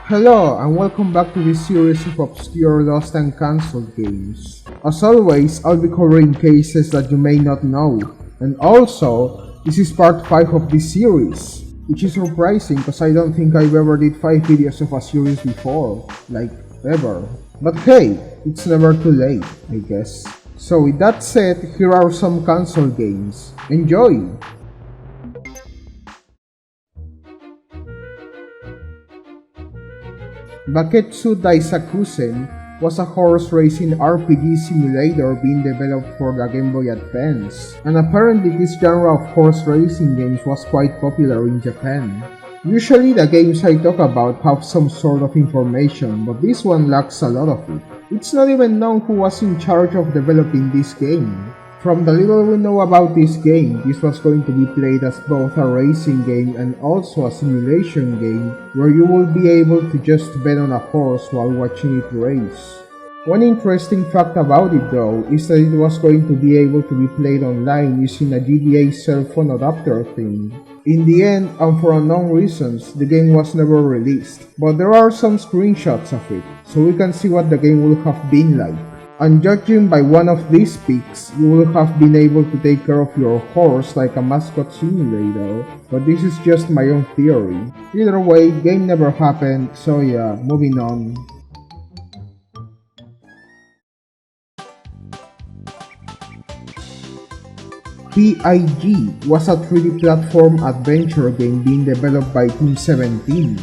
Hello and welcome back to this series of obscure lost and cancelled games. As always, I'll be covering cases that you may not know, and also, this is part 5 of this series, which is surprising because I don't think I've ever did 5 videos of a series before, like ever. But hey, it's never too late, I guess. So with that said, here are some cancelled games. Enjoy! Baketsu Daisakusen was a horse racing RPG simulator being developed for the Game Boy Advance, and apparently this genre of horse racing games was quite popular in Japan. Usually the games I talk about have some sort of information, but this one lacks a lot of it. It's not even known who was in charge of developing this game. From the little we know about this game, this was going to be played as both a racing game and also a simulation game where you will be able to just bet on a horse while watching it race. One interesting fact about it though is that it was going to be able to be played online using a GBA cell phone adapter thing. In the end, and for unknown reasons, the game was never released, but there are some screenshots of it, so we can see what the game would have been like. And judging by one of these pics, you will have been able to take care of your horse like a mascot simulator, but this is just my own theory. Either way, game never happened, so yeah, moving on. P.I.G was a 3D platform adventure game being developed by Team 17.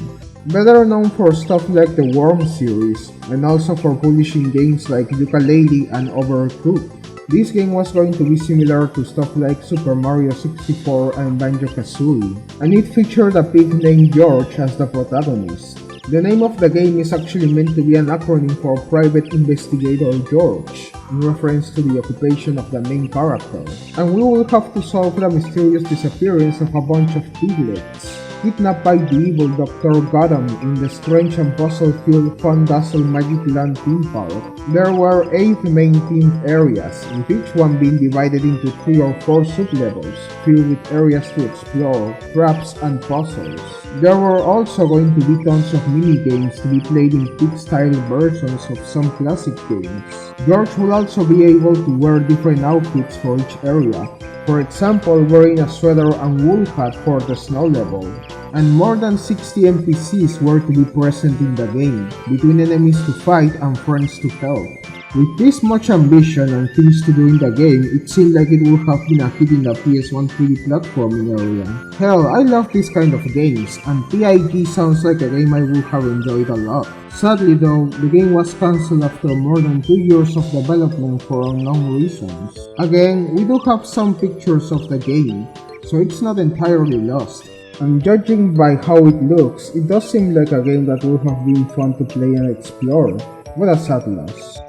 Better known for stuff like the Worm series, and also for publishing games like Yooka-Laylee and Overcooked. This game was going to be similar to stuff like Super Mario 64 and Banjo-Kazooie, and it featured a pig named George as the protagonist. The name of the game is actually meant to be an acronym for Private Investigator George, in reference to the occupation of the main character, and we will have to solve the mysterious disappearance of a bunch of piglets kidnapped by the evil Dr. Gotham in the strange and puzzle-filled Fun Dazzle Magic Land theme park. There were 8 main themed areas, with each one being divided into 3 or 4 sub-levels, filled with areas to explore, traps, and puzzles. There were also going to be tons of mini-games to be played in pig-style versions of some classic games. George will also be able to wear different outfits for each area, for example wearing a sweater and wool hat for the snow level. And more than 60 NPCs were to be present in the game, between enemies to fight and friends to help. With this much ambition and things to do in the game, it seemed like it would have been a hit in the PS1 3D platforming area. Hell, I love this kind of games, and P.I.G sounds like a game I would have enjoyed a lot. Sadly though, the game was cancelled after more than 2 years of development for unknown reasons. Again, we do have some pictures of the game, so it's not entirely lost. And judging by how it looks, it does seem like a game that would have been fun to play and explore. What a sad loss.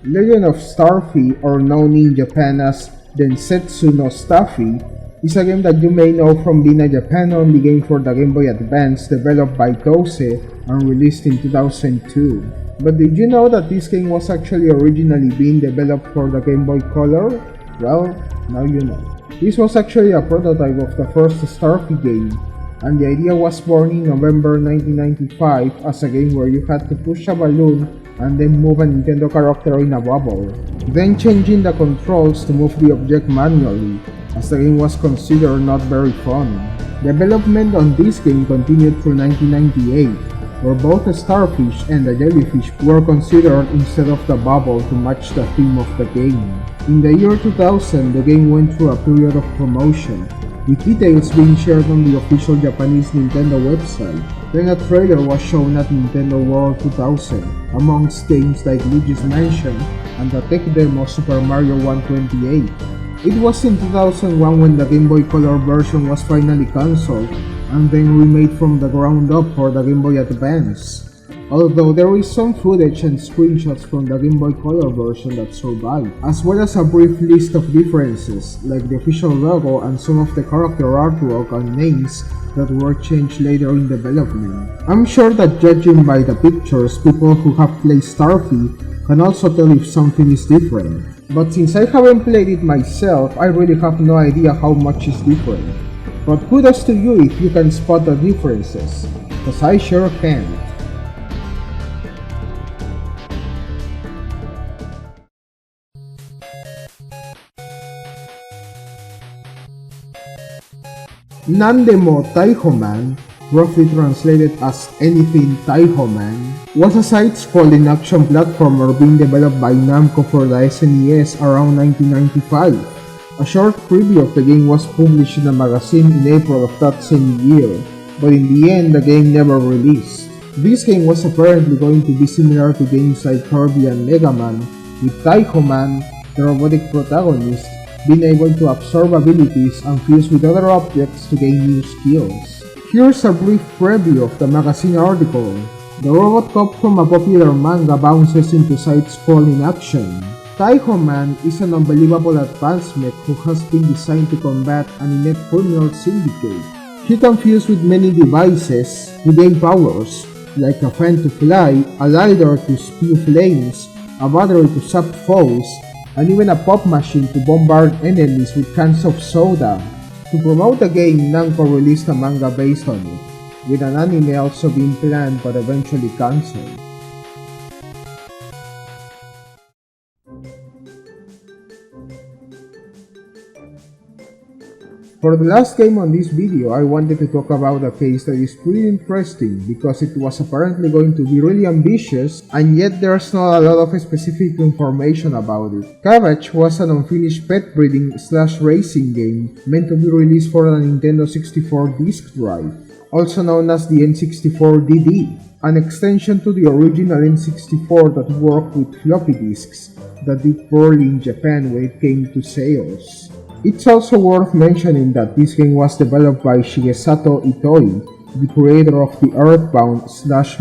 Legend of STARFY, or known in Japan as Densetsu no STARFY, is a game that you may know from being a Japan-only game for the Game Boy Advance developed by Tose and released in 2002. But did you know that this game was actually originally being developed for the Game Boy Color? Well, now you know. This was actually a prototype of the first STARFY game, and the idea was born in November 1995 as a game where you had to push a balloon and then move a Nintendo character in a bubble, then changing the controls to move the object manually, as the game was considered not very fun. Development on this game continued through 1998, where both the starfish and the jellyfish were considered instead of the bubble to match the theme of the game. In the year 2000, the game went through a period of promotion, with details being shared on the official Japanese Nintendo website. Then a trailer was shown at Nintendo World 2000, amongst games like Luigi's Mansion and the tech demo Super Mario 128. It was in 2001 when the Game Boy Color version was finally cancelled, and then remade from the ground up for the Game Boy Advance. Although there is some footage and screenshots from the Game Boy Color version that survived, as well as a brief list of differences, like the official logo and some of the character artwork and names that were changed later in development. I'm sure that judging by the pictures, people who have played STARFY can also tell if something is different. But since I haven't played it myself, I really have no idea how much is different. But kudos to you if you can spot the differences, cause I sure can. NANDEMO TAIHOMAN, roughly translated as Anything TAIHOMAN, was a side-scrolling action platformer being developed by Namco for the SNES around 1995. A short preview of the game was published in a magazine in April of that same year, but in the end the game never released. This game was apparently going to be similar to games like Kirby and Mega Man, with TAIHOMAN, the robotic protagonist, being able to absorb abilities and fuse with other objects to gain new skills. Here's a brief preview of the magazine article. The robot cop from a popular manga bounces into side-scrolling action. TAIHOMAN is an unbelievable advanced mech who has been designed to combat an inept criminal syndicate. He can fuse with many devices to gain powers, like a fan to fly, a lighter to spew flames, a battery to zap foes, and even a pop machine to bombard enemies with cans of soda. To promote the game, Namco released a manga based on it, with an anime also being planned but eventually cancelled. For the last game on this video, I wanted to talk about a case that is pretty interesting because it was apparently going to be really ambitious and yet there's not a lot of specific information about it. CABBAGE was an unfinished pet breeding / racing game meant to be released for the Nintendo 64 disk drive, also known as the N64DD, an extension to the original N64 that worked with floppy disks that did poorly in Japan when it came to sales. It's also worth mentioning that this game was developed by Shigesato Itoi, the creator of the Earthbound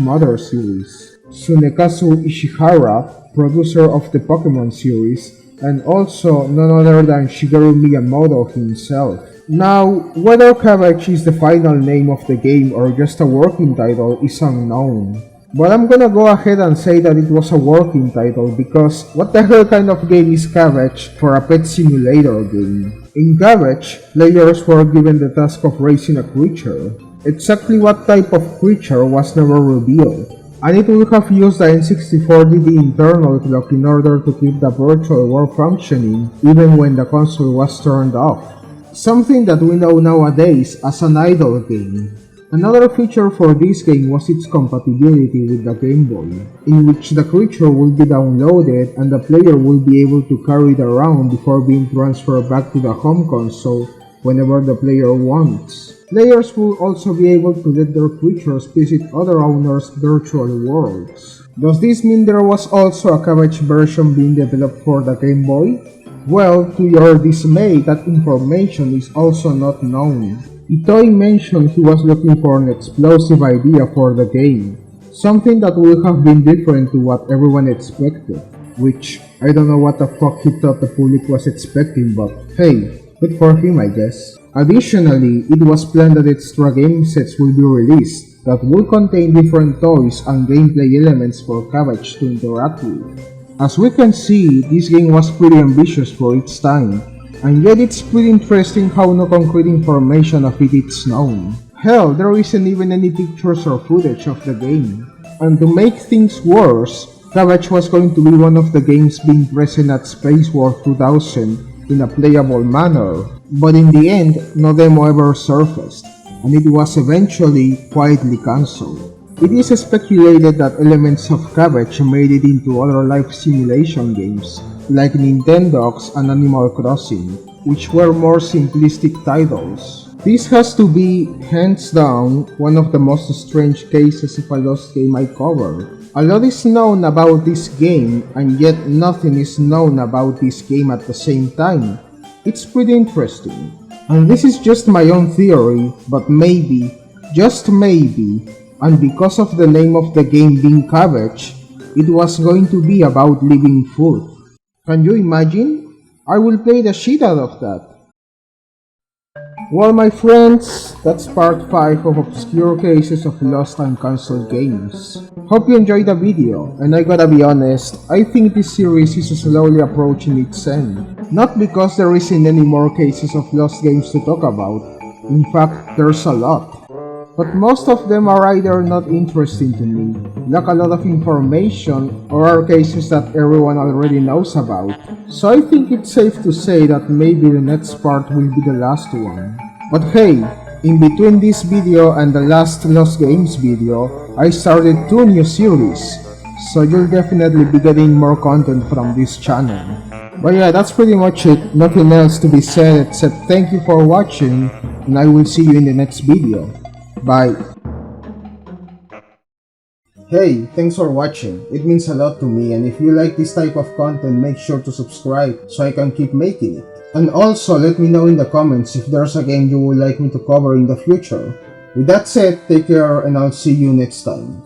/ Mother series, Tsunekazu Ishihara, producer of the Pokemon series, and also none other than Shigeru Miyamoto himself. Now, whether CABBAGE is the final name of the game or just a working title is unknown. But I'm gonna go ahead and say that it was a working title because what the hell kind of game is CABBAGE for a pet simulator game? In CABBAGE, players were given the task of raising a creature. Exactly what type of creature was never revealed, and it would have used the N64DD internal clock in order to keep the virtual world functioning even when the console was turned off. Something that we know nowadays as an idle game. Another feature for this game was its compatibility with the Game Boy, in which the creature will be downloaded and the player will be able to carry it around before being transferred back to the home console whenever the player wants. Players will also be able to let their creatures visit other owners' virtual worlds. Does this mean there was also a CABBAGE version being developed for the Game Boy? Well, to your dismay, that information is also not known. Itoi mentioned he was looking for an explosive idea for the game, something that would have been different to what everyone expected, which I don't know what the fuck he thought the public was expecting, but hey, good for him I guess. Additionally, it was planned that extra game sets will be released that will contain different toys and gameplay elements for CABBAGE to interact with. As we can see, this game was pretty ambitious for its time, and yet it's pretty interesting how no concrete information of it is known. Hell, there isn't even any pictures or footage of the game. And to make things worse, CABBAGE was going to be one of the games being present at Space War 2000 in a playable manner, but in the end, no demo ever surfaced, and it was eventually quietly cancelled. It is speculated that elements of CABBAGE made it into other life simulation games, like Nintendo's and Animal Crossing, which were more simplistic titles. This has to be, hands down, one of the most strange cases of a lost game I cover. A lot is known about this game, and yet nothing is known about this game at the same time. It's pretty interesting. And this is just my own theory, but maybe, just maybe, and because of the name of the game being CABBAGE, it was going to be about living food. Can you imagine? I will play the shit out of that. Well, my friends, that's part 5 of Obscure Cases of Lost and Cancelled Games. Hope you enjoyed the video, and I gotta be honest, I think this series is slowly approaching its end. Not because there isn't any more cases of lost games to talk about, in fact, there's a lot. But most of them are either not interesting to me, lack a lot of information, or are cases that everyone already knows about. So I think it's safe to say that maybe the next part will be the last one. But hey, in between this video and the last Lost Games video, I started 2 new series, so you'll definitely be getting more content from this channel. But yeah, that's pretty much it, nothing else to be said except thank you for watching, and I will see you in the next video. Bye. Hey, thanks for watching. It means a lot to me, and if you like this type of content, make sure to subscribe so I can keep making it. And also, let me know in the comments if there's a game you would like me to cover in the future. With that said, take care and I'll see you next time.